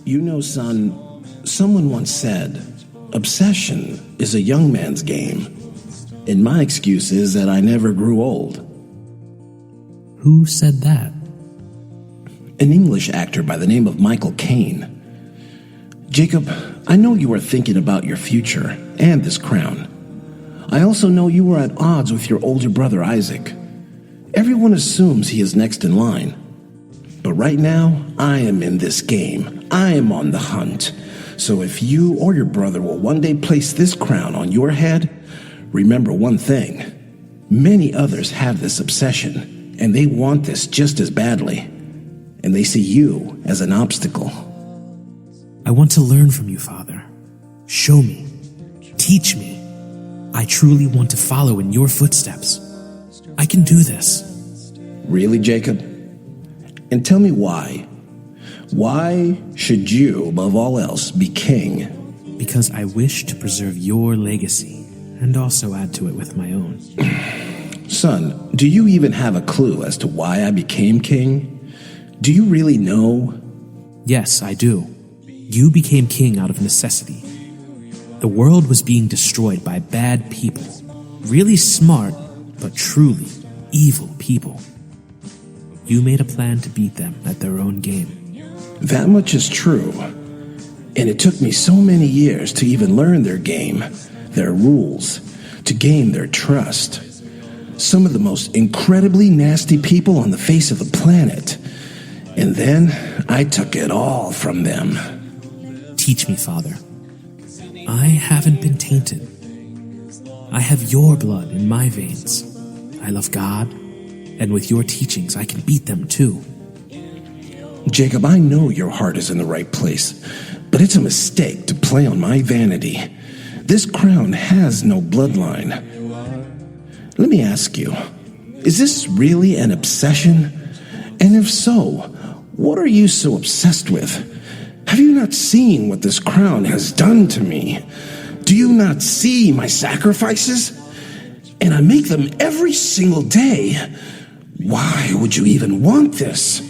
You know, son, someone once said, obsession is a young man's game. And my excuse is that I never grew old. Who said that? An English actor by the name of Michael Caine. Jacob, I know you are thinking about your future and this crown. I also know you were at odds with your older brother Isaac. Everyone assumes he is next in line. But right now, I am in this game. I am on the hunt. So if you or your brother will one day place this crown on your head, remember one thing. Many others have this obsession, and they want this just as badly. And they see you as an obstacle. I want to learn from you, Father. Show me. Teach me. I truly want to follow in your footsteps. I can do this. Really, Jacob? And tell me why. Why should you, above all else, be king? Because I wish to preserve your legacy and also add to it with my own. Son, do you even have a clue as to why I became king? Do you really know? Yes, I do. You became king out of necessity. The world was being destroyed by bad people. Really smart, but truly evil people. You made a plan to beat them at their own game. That much is true. And it took me so many years to even learn their game, their rules, to gain their trust. Some of the most incredibly nasty people on the face of the planet. And then I took it all from them. Teach me, Father. I haven't been tainted. I have your blood in my veins. I love God, and with your teachings I can beat them too. Jacob, I know your heart is in the right place, but it's a mistake to play on my vanity. This crown has no bloodline. Let me ask you, is this really an obsession? And if so, what are you so obsessed with? Have you not seen what this crown has done to me? Do you not see my sacrifices? And I make them every single day. Why would you even want this?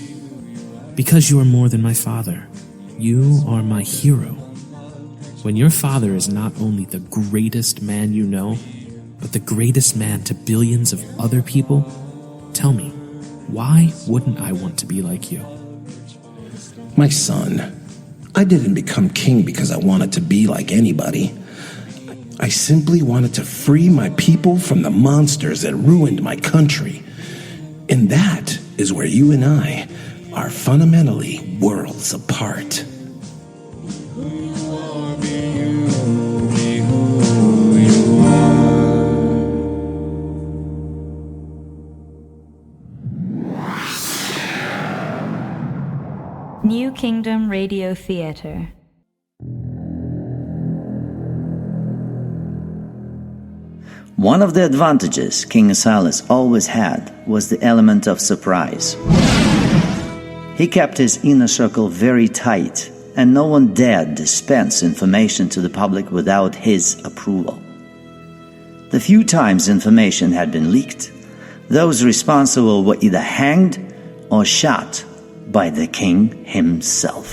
Because you are more than my father. You are my hero. When your father is not only the greatest man you know, but the greatest man to billions of other people, tell me, why wouldn't I want to be like you? My son, I didn't become king because I wanted to be like anybody. I simply wanted to free my people from the monsters that ruined my country. And that is where you and I are fundamentally worlds apart. New Kingdom Radio Theater. One of the advantages King Asilas always had was the element of surprise. He kept his inner circle very tight, and no one dared dispense information to the public without his approval. The few times information had been leaked, those responsible were either hanged or shot by the king himself.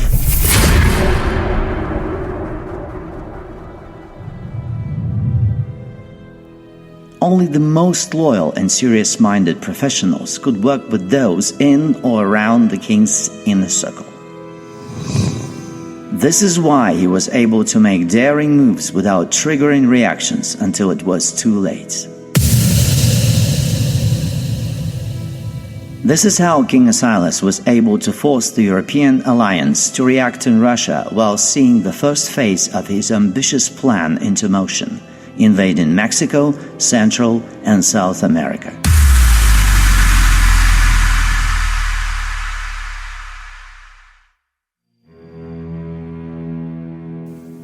Only the most loyal and serious-minded professionals could work with those in or around the king's inner circle. This is why he was able to make daring moves without triggering reactions until it was too late. This is how King Asilas was able to force the European alliance to react in Russia while seeing the first phase of his ambitious plan into motion, invading Mexico, Central and South America.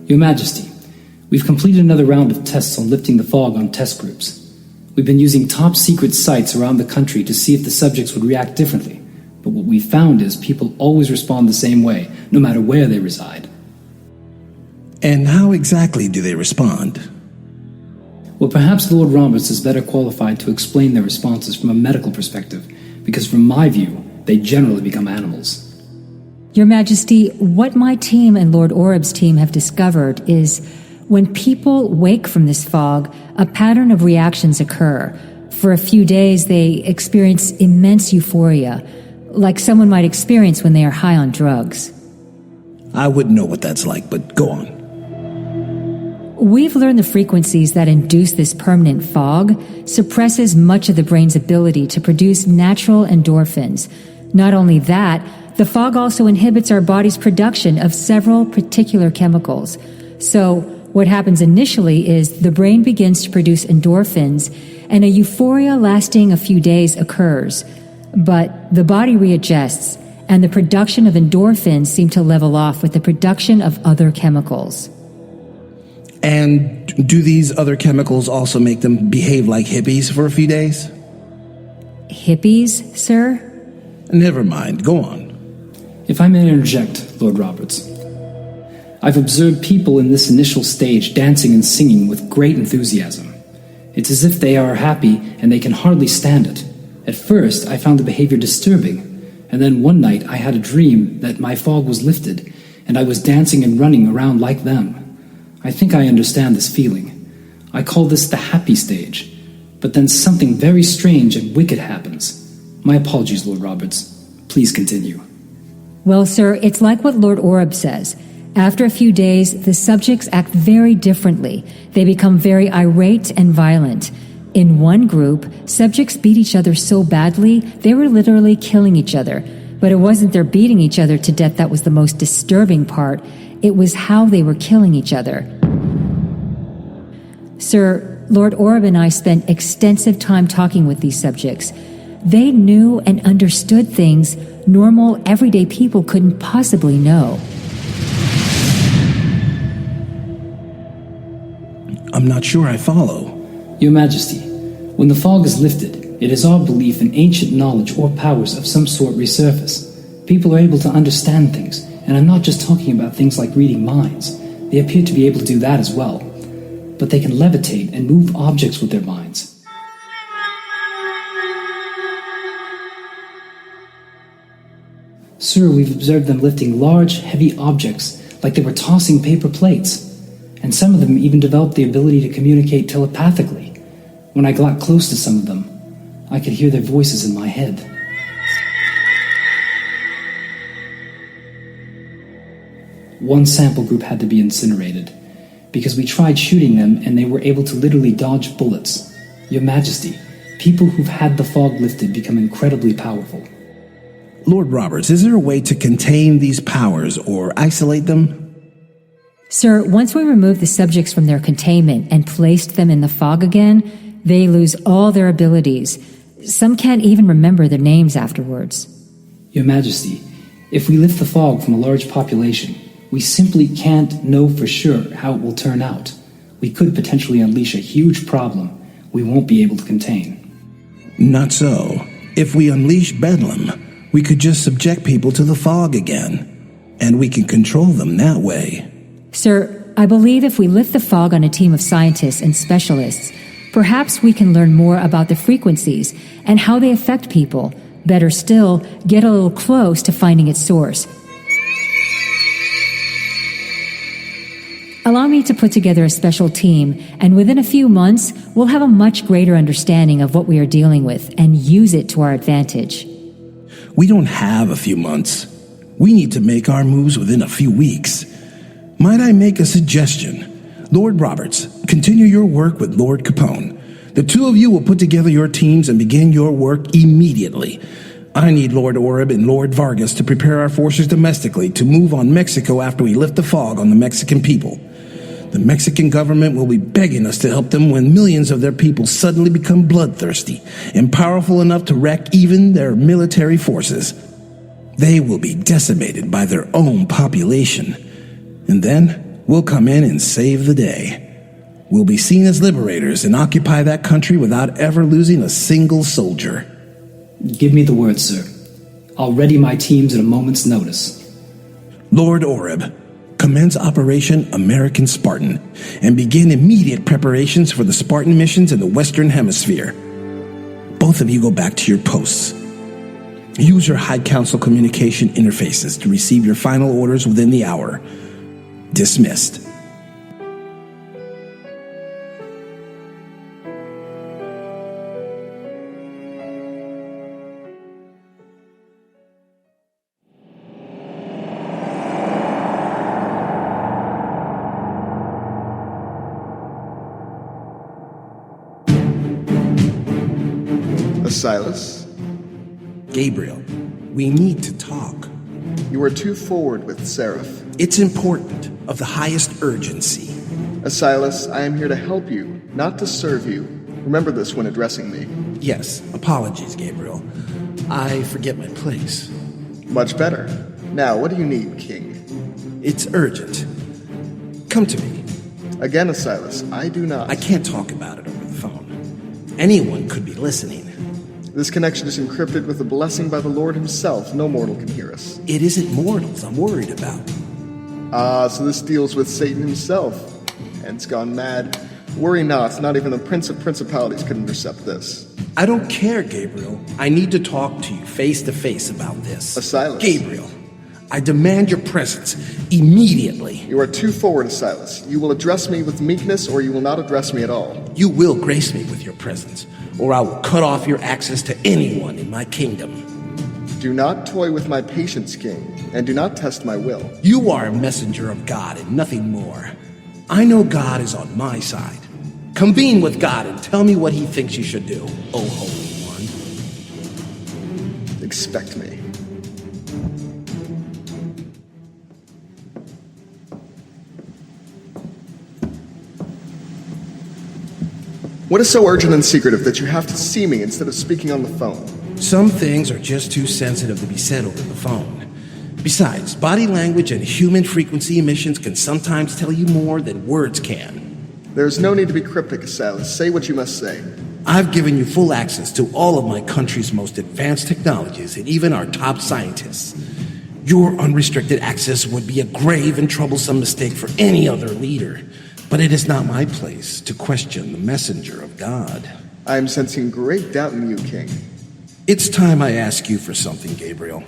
Your Majesty, we've completed another round of tests on lifting the fog on test groups. We've been using top-secret sites around the country to see if the subjects would react differently. But what we found is people always respond the same way, no matter where they reside. And how exactly do they respond? Well, perhaps Lord Roberts is better qualified to explain their responses from a medical perspective, because from my view, they generally become animals. Your Majesty, what my team and Lord Oreb's team have discovered is when people wake from this fog, a pattern of reactions occur. For a few days, they experience immense euphoria, like someone might experience when they are high on drugs. I wouldn't know what that's like, but go on. We've learned the frequencies that induce this permanent fog suppresses much of the brain's ability to produce natural endorphins. Not only that, the fog also inhibits our body's production of several particular chemicals. So, what happens initially is the brain begins to produce endorphins, and a euphoria lasting a few days occurs. But the body readjusts, and the production of endorphins seem to level off with the production of other chemicals. And do these other chemicals also make them behave like hippies for a few days? Hippies, sir? Never mind, go on. If I may interject, Lord Roberts, I've observed people in this initial stage dancing and singing with great enthusiasm. It's as if they are happy and they can hardly stand it. At first, I found the behavior disturbing, and then one night I had a dream that my fog was lifted, and I was dancing and running around like them. I think I understand this feeling. I call this the happy stage, but then something very strange and wicked happens. My apologies, Lord Roberts. Please continue. Well, sir, it's like what Lord Oreb says. After a few days, the subjects act very differently. They become very irate and violent. In one group, subjects beat each other so badly, they were literally killing each other. But it wasn't their beating each other to death that was the most disturbing part. It was how they were killing each other. Sir, Lord Oreb and I spent extensive time talking with these subjects. They knew and understood things normal, everyday people couldn't possibly know. I'm not sure I follow. Your Majesty, when the fog is lifted, it is our belief in ancient knowledge or powers of some sort resurface. People are able to understand things, and I'm not just talking about things like reading minds. They appear to be able to do that as well. But they can levitate and move objects with their minds. Sir, we've observed them lifting large, heavy objects like they were tossing paper plates. And some of them even developed the ability to communicate telepathically. When I got close to some of them, I could hear their voices in my head. One sample group had to be incinerated, because we tried shooting them and they were able to literally dodge bullets. Your Majesty, people who've had the fog lifted become incredibly powerful. Lord Roberts, is there a way to contain these powers or isolate them? Sir, once we removed the subjects from their containment and placed them in the fog again, they lose all their abilities. Some can't even remember their names afterwards. Your Majesty, if we lift the fog from a large population, we simply can't know for sure how it will turn out. We could potentially unleash a huge problem we won't be able to contain. Not so. If we unleash Bedlam, we could just subject people to the fog again, and we can control them that way. Sir, I believe if we lift the fog on a team of scientists and specialists, perhaps we can learn more about the frequencies and how they affect people. Better still, get a little close to finding its source. Allow me to put together a special team, and within a few months, we'll have a much greater understanding of what we are dealing with and use it to our advantage. We don't have a few months. We need to make our moves within a few weeks. Might I make a suggestion? Lord Roberts, continue your work with Lord Capone. The two of you will put together your teams and begin your work immediately. I need Lord Oreb and Lord Vargas to prepare our forces domestically to move on Mexico after we lift the fog on the Mexican people. The Mexican government will be begging us to help them when millions of their people suddenly become bloodthirsty and powerful enough to wreck even their military forces. They will be decimated by their own population. And then we'll come in and save the day. We'll be seen as liberators and occupy that country without ever losing a single soldier. Give me the word, sir. I'll ready my teams at a moment's notice. Lord Oreb, commence Operation American Spartan and begin immediate preparations for the Spartan missions in the Western Hemisphere. Both of you go back to your posts. Use your High Council communication interfaces to receive your final orders within the hour. Dismissed. Asilas? Gabriel, we need to talk. You are too forward with Seraph. It's important, of the highest urgency. Asilas, I am here to help you, not to serve you. Remember this when addressing me. Yes, apologies, Gabriel. I forget my place. Much better. Now, what do you need, King? It's urgent. Come to me. Again, Asilas, I do not. I can't talk about it over the phone. Anyone could be listening. This connection is encrypted with a blessing by the Lord himself. No mortal can hear us. It isn't mortals I'm worried about. Ah, so this deals with Satan himself. And it's gone mad. Worry not even the Prince of Principalities could intercept this. I don't care, Gabriel. I need to talk to you face to face about this. Asilas. Gabriel, I demand your presence immediately. You are too forward, Asilas. You will address me with meekness, or you will not address me at all. You will grace me with your presence, or I will cut off your access to anyone in my kingdom. Do not toy with my patience, King, and do not test my will. You are a messenger of God and nothing more. I know God is on my side. Convene with God and tell me what he thinks you should do, O Holy One. Expect me. What is so urgent and secretive that you have to see me instead of speaking on the phone? Some things are just too sensitive to be said over the phone. Besides, body language and human frequency emissions can sometimes tell you more than words can. There's no need to be cryptic, Asilas. Say what you must say. I've given you full access to all of my country's most advanced technologies and even our top scientists. Your unrestricted access would be a grave and troublesome mistake for any other leader. But it is not my place to question the messenger of God. I am sensing great doubt in you, King. It's time I ask you for something, Gabriel.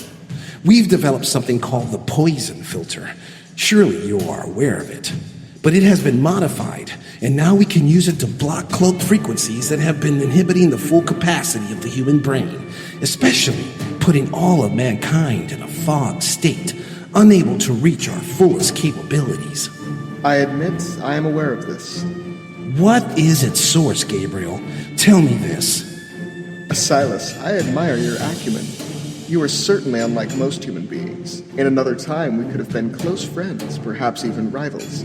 We've developed something called the poison filter. Surely you are aware of it. But it has been modified, and now we can use it to block cloaked frequencies that have been inhibiting the full capacity of the human brain, especially putting all of mankind in a fogged state, unable to reach our fullest capabilities. I admit I am aware of this. What is its source, Gabriel? Tell me this. Asilas, I admire your acumen. You are certainly unlike most human beings. In another time, we could have been close friends, perhaps even rivals.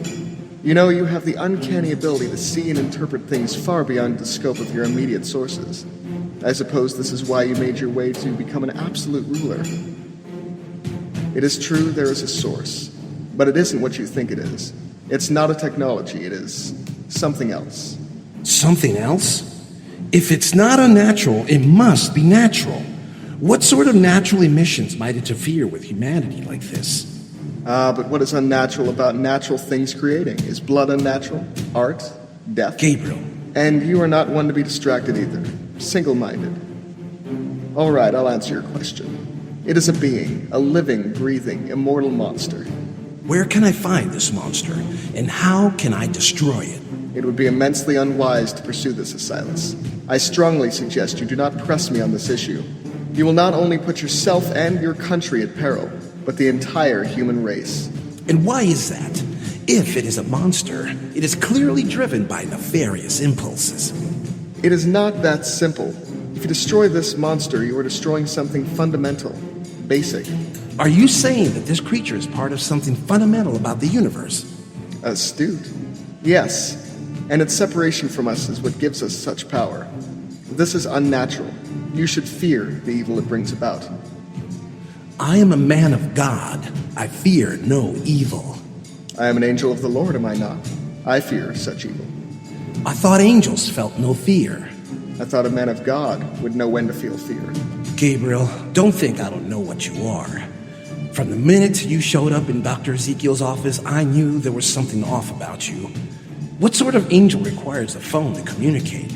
You know, you have the uncanny ability to see and interpret things far beyond the scope of your immediate sources. I suppose this is why you made your way to become an absolute ruler. It is true there is a source, but it isn't what you think it is. It's not a technology, it is something else. Something else? If it's not unnatural, it must be natural. What sort of natural emissions might interfere with humanity like this? But what is unnatural about natural things creating? Is blood unnatural? Art? Death? Gabriel. And you are not one to be distracted either. Single-minded. All right, I'll answer your question. It is a being, a living, breathing, immortal monster. Where can I find this monster, and how can I destroy it? It would be immensely unwise to pursue this, Asilas. I strongly suggest you do not press me on this issue. You will not only put yourself and your country at peril, but the entire human race. And why is that? If it is a monster, it is clearly driven by nefarious impulses. It is not that simple. If you destroy this monster, you are destroying something fundamental, basic. Are you saying that this creature is part of something fundamental about the universe? Astute. Yes, and its separation from us is what gives us such power. This is unnatural. You should fear the evil it brings about. I am a man of God. I fear no evil. I am an angel of the Lord, am I not? I fear such evil. I thought angels felt no fear. I thought a man of God would know when to feel fear. Gabriel, don't think I don't know what you are. From the minute you showed up in Dr. Ezekiel's office, I knew there was something off about you. What sort of angel requires a phone to communicate?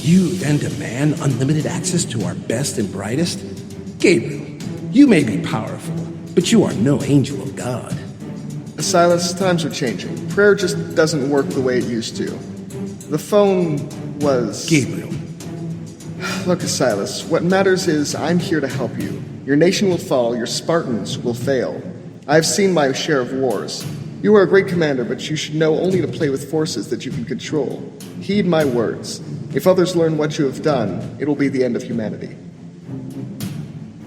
You then demand unlimited access to our best and brightest? Gabriel, you may be powerful, but you are no angel of God. Silas, times are changing. Prayer just doesn't work the way it used to. The phone was... Gabriel. Look, Silas, what matters is I'm here to help you. Your nation will fall, your Spartans will fail. I've seen my share of wars. You are a great commander, but you should know only to play with forces that you can control. Heed my words. If others learn what you have done, it will be the end of humanity.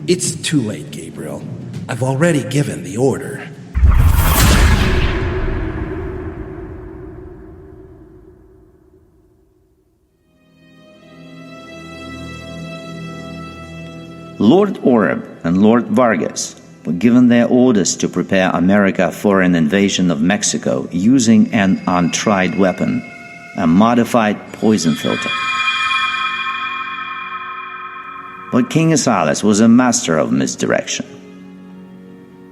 It's too late, Gabriel. I've already given the order. Lord Oreb and Lord Vargas were given their orders to prepare America for an invasion of Mexico using an untried weapon, a modified poison filter. But King Asilas was a master of misdirection.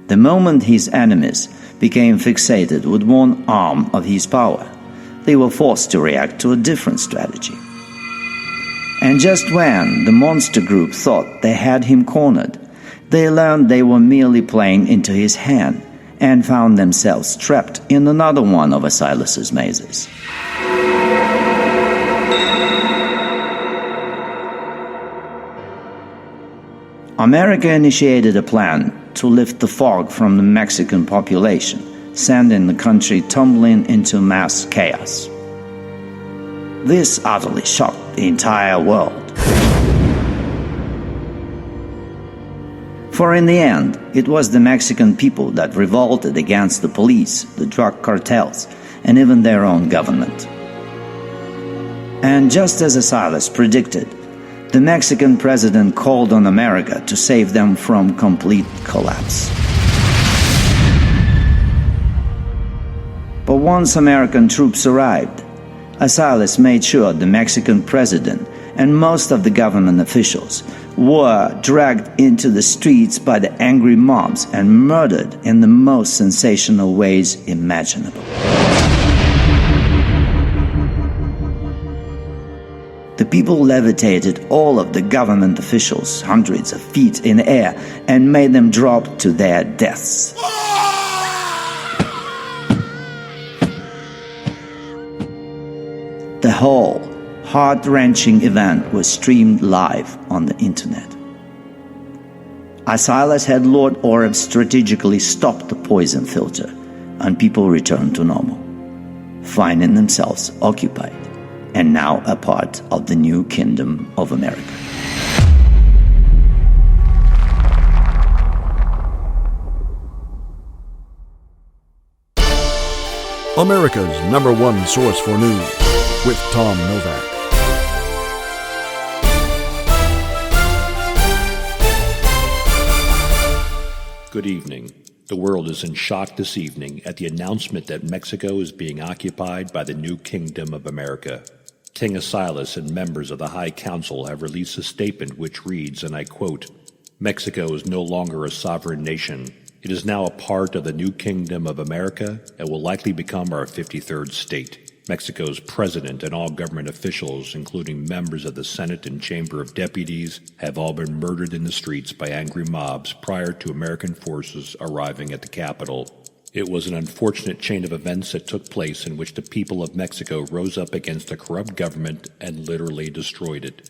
The moment his enemies became fixated with one arm of his power, they were forced to react to a different strategy. And just when the monster group thought they had him cornered, they learned they were merely playing into his hand and found themselves trapped in another one of Asilas's mazes. America initiated a plan to lift the fog from the Mexican population, sending the country tumbling into mass chaos. This utterly shocked the entire world. For in the end, it was the Mexican people that revolted against the police, the drug cartels, and even their own government. And just as Asilas predicted, the Mexican president called on America to save them from complete collapse. But once American troops arrived, Asilas made sure the Mexican president and most of the government officials were dragged into the streets by the angry mobs and murdered in the most sensational ways imaginable. The people levitated all of the government officials hundreds of feet in the air and made them drop to their deaths. The whole heart-wrenching event was streamed live on the internet. Asilas had Lord Oreb strategically stop the poison filter, and people returned to normal, finding themselves occupied and now a part of the new kingdom of America. America's #1 source for news, with Tom Novak. Good evening. The world is in shock this evening at the announcement that Mexico is being occupied by the new Kingdom of America. King Asilas and members of the High Council have released a statement which reads, and I quote, "Mexico is no longer a sovereign nation. It is now a part of the new Kingdom of America and will likely become our 53rd state. Mexico's president and all government officials, including members of the Senate and Chamber of Deputies, have all been murdered in the streets by angry mobs prior to American forces arriving at the capital. It was an unfortunate chain of events that took place in which the people of Mexico rose up against a corrupt government and literally destroyed it.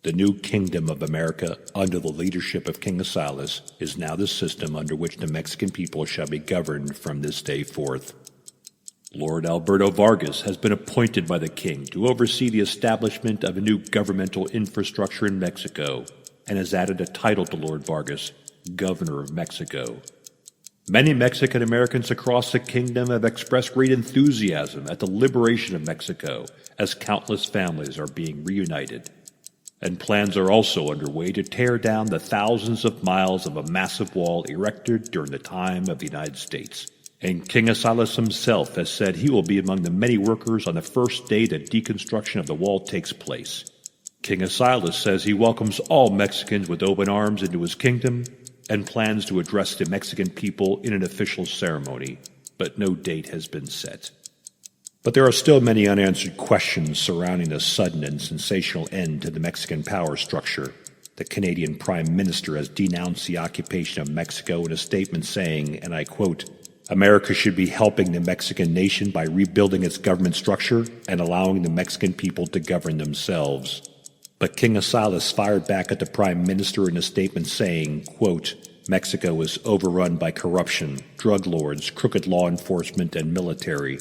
The new Kingdom of America, under the leadership of King Asilas, is now the system under which the Mexican people shall be governed from this day forth. Lord Alberto Vargas has been appointed by the king to oversee the establishment of a new governmental infrastructure in Mexico, and has added a title to Lord Vargas, Governor of Mexico. Many Mexican Americans across the kingdom have expressed great enthusiasm at the liberation of Mexico, as countless families are being reunited. And plans are also underway to tear down the thousands of miles of a massive wall erected during the time of the United States. And King Asilas himself has said he will be among the many workers on the first day the deconstruction of the wall takes place. King Asilas says he welcomes all Mexicans with open arms into his kingdom and plans to address the Mexican people in an official ceremony, but no date has been set. But there are still many unanswered questions surrounding the sudden and sensational end to the Mexican power structure. The Canadian Prime Minister has denounced the occupation of Mexico in a statement saying, and I quote, "America should be helping the Mexican nation by rebuilding its government structure and allowing the Mexican people to govern themselves." But King Asilas fired back at the Prime Minister in a statement saying, quote, "Mexico is overrun by corruption, drug lords, crooked law enforcement, and military.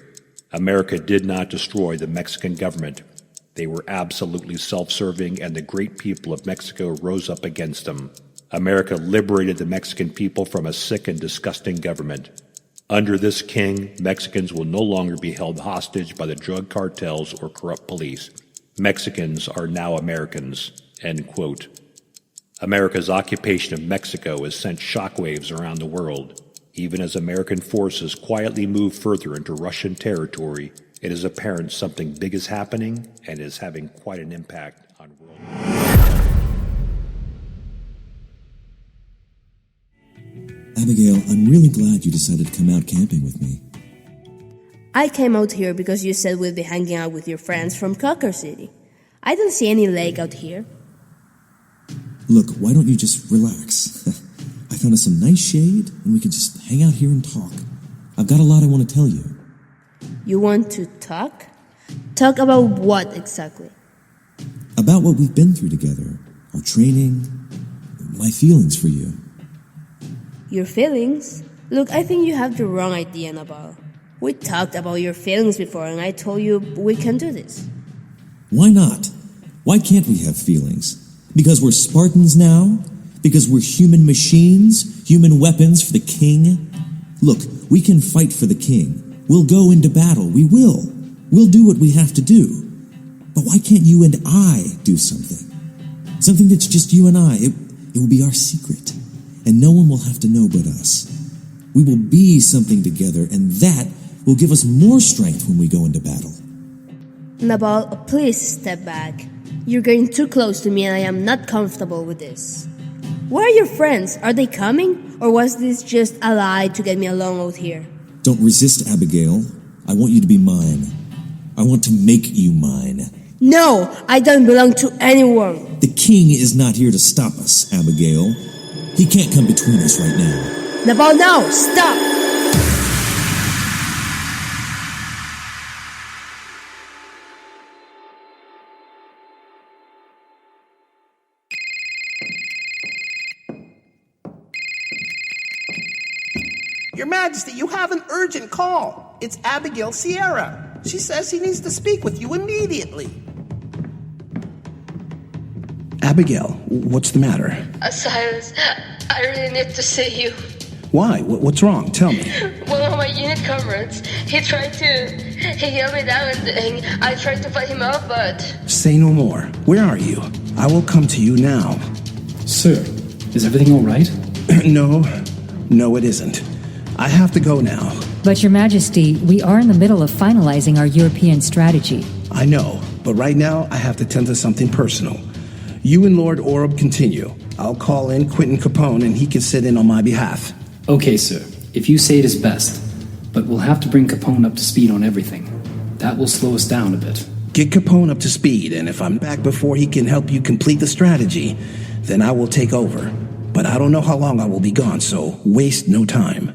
America did not destroy the Mexican government. They were absolutely self-serving, and the great people of Mexico rose up against them. America liberated the Mexican people from a sick and disgusting government. Under this king, Mexicans will no longer be held hostage by the drug cartels or corrupt police. Mexicans are now Americans." End quote. America's occupation of Mexico has sent shockwaves around the world. Even as American forces quietly move further into Russian territory, it is apparent something big is happening and is having quite an impact on world. Abigail, I'm really glad you decided to come out camping with me. I came out here because you said we'd be hanging out with your friends from Cocker City. I don't see any lake out here. Look, why don't you just relax? I found us some nice shade, and we can just hang out here and talk. I've got a lot I want to tell you. You want to talk? Talk about what exactly? About what we've been through together, our training, my feelings for you. Your feelings? Look, I think you have the wrong idea, Nabal. We talked about your feelings before, and I told you we can do this. Why not? Why can't we have feelings? Because we're Spartans now? Because we're human machines? Human weapons for the king? Look, we can fight for the king. We'll go into battle. We will. We'll do what we have to do. But why can't you and I do something? Something that's just you and I. It will be our secret. And no one will have to know but us. We will be something together, and that will give us more strength when we go into battle. Nabal, please step back. You're getting too close to me, and I am not comfortable with this. Where are your friends? Are they coming? Or was this just a lie to get me along out here? Don't resist, Abigail. I want you to be mine. I want to make you mine. No, I don't belong to anyone. The king is not here to stop us, Abigail. He can't come between us right now. Nabal, no! Stop! Your Majesty, you have an urgent call. It's Abigail Sierra. She says he needs to speak with you immediately. Abigail, what's the matter? Silas, I really need to see you. Why? What's wrong? Tell me. One of my unit comrades, he held me down and I tried to fight him up, but... Say no more. Where are you? I will come to you now. Sir, is everything all right? No, it isn't. I have to go now. But Your Majesty, we are in the middle of finalizing our European strategy. I know, but right now I have to tend to something personal. You and Lord Oreb continue. I'll call in Quentin Capone and he can sit in on my behalf. Okay, sir. If you say it is best. But we'll have to bring Capone up to speed on everything. That will slow us down a bit. Get Capone up to speed, and if I'm back before he can help you complete the strategy, then I will take over. But I don't know how long I will be gone, so waste no time.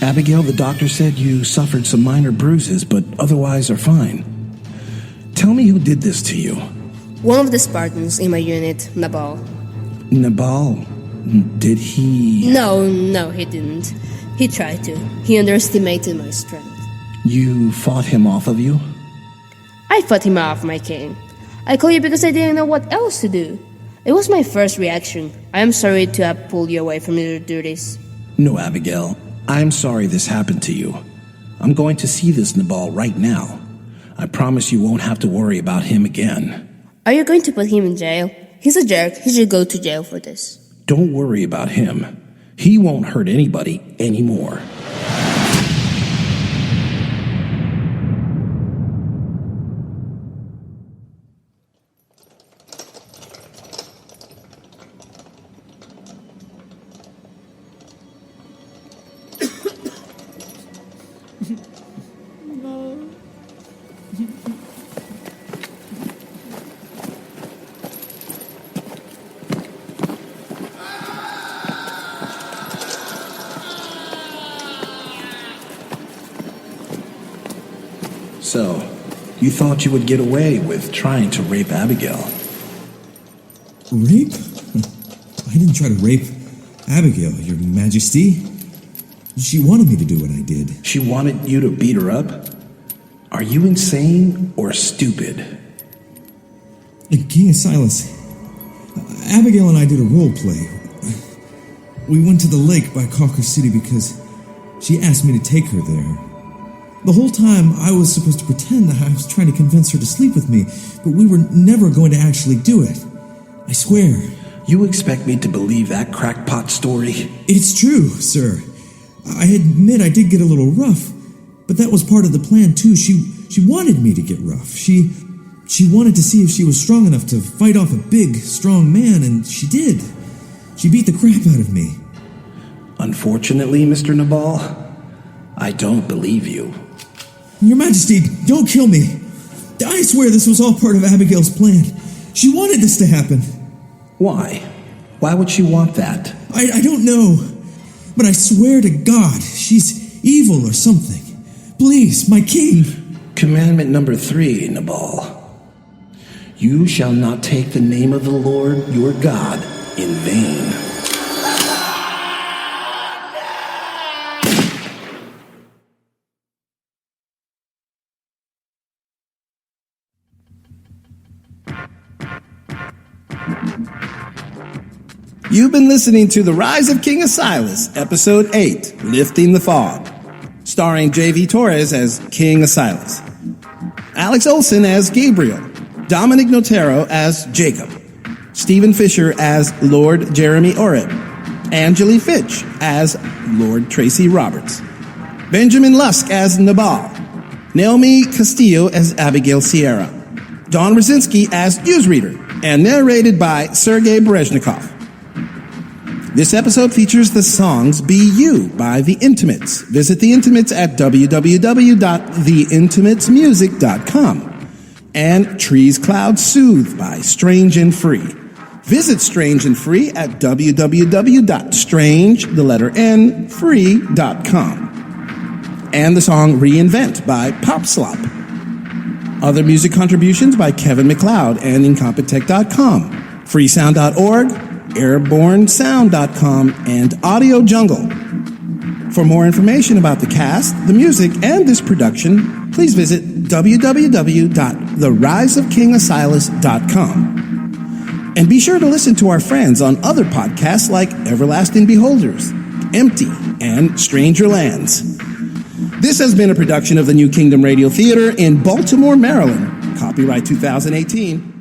Abigail, the doctor said you suffered some minor bruises, but otherwise are fine. Tell me who did this to you. One of the Spartans in my unit, Nabal. Nabal? Did he... No, he didn't. He tried to. He underestimated my strength. You fought him off of you? I fought him off, my king. I called you because I didn't know what else to do. It was my first reaction. I am sorry to have pulled you away from your duties. No, Abigail. I'm sorry this happened to you. I'm going to see this Nabal right now. I promise you won't have to worry about him again. Are you going to put him in jail? He's a jerk. He should go to jail for this. Don't worry about him. He won't hurt anybody anymore. So, you thought you would get away with trying to rape Abigail? Rape? I didn't try to rape Abigail, Your Majesty. She wanted me to do what I did. She wanted you to beat her up? Are you insane or stupid? King Asilas, Abigail and I did a role play. We went to the lake by Cawker City because she asked me to take her there. The whole time, I was supposed to pretend that I was trying to convince her to sleep with me, but we were never going to actually do it. I swear. You expect me to believe that crackpot story? It's true, sir. I admit I did get a little rough, but that was part of the plan, too. She wanted me to get rough. She wanted to see if she was strong enough to fight off a big, strong man, and she did. She beat the crap out of me. Unfortunately, Mr. Nabal, I don't believe you. Your Majesty, don't kill me. I swear this was all part of Abigail's plan. She wanted this to happen. Why? Why would she want that? I don't know. But I swear to God, she's evil or something. Please, my king. Commandment number 3, Nabal. You shall not take the name of the Lord your God in vain. You've been listening to The Rise of King Asilas, Episode 8, Lifting the Fog, starring J.V. Torres as King Asilas, Alex Olson as Gabriel, Dominic Notero as Jacob, Stephen Fisher as Lord Jeremy Oreb, Angeli Fitch as Lord Tracy Roberts, Benjamin Lusk as Nabal, Naomi Castillo as Abigail Sierra, Don Rosinski as newsreader, and narrated by Sergei Berezhnikov. This episode features the songs Be You by The Intimates. Visit The Intimates at www.theintimatesmusic.com. And Trees Cloud Soothe by Strange and Free. Visit Strange and Free at www.strange.free.com. And the song Reinvent by Pop Slop. Other music contributions by Kevin MacLeod and Incompetech.com, freesound.org, airbornesound.com, and Audio Jungle. For more information about the cast, the music, and this production, please visit www.theriseofkingasilas.com. And be sure to listen to our friends on other podcasts like Everlasting Beholders, Empty, and Stranger Lands. This has been a production of the New Kingdom Radio Theater in Baltimore, Maryland. Copyright 2018.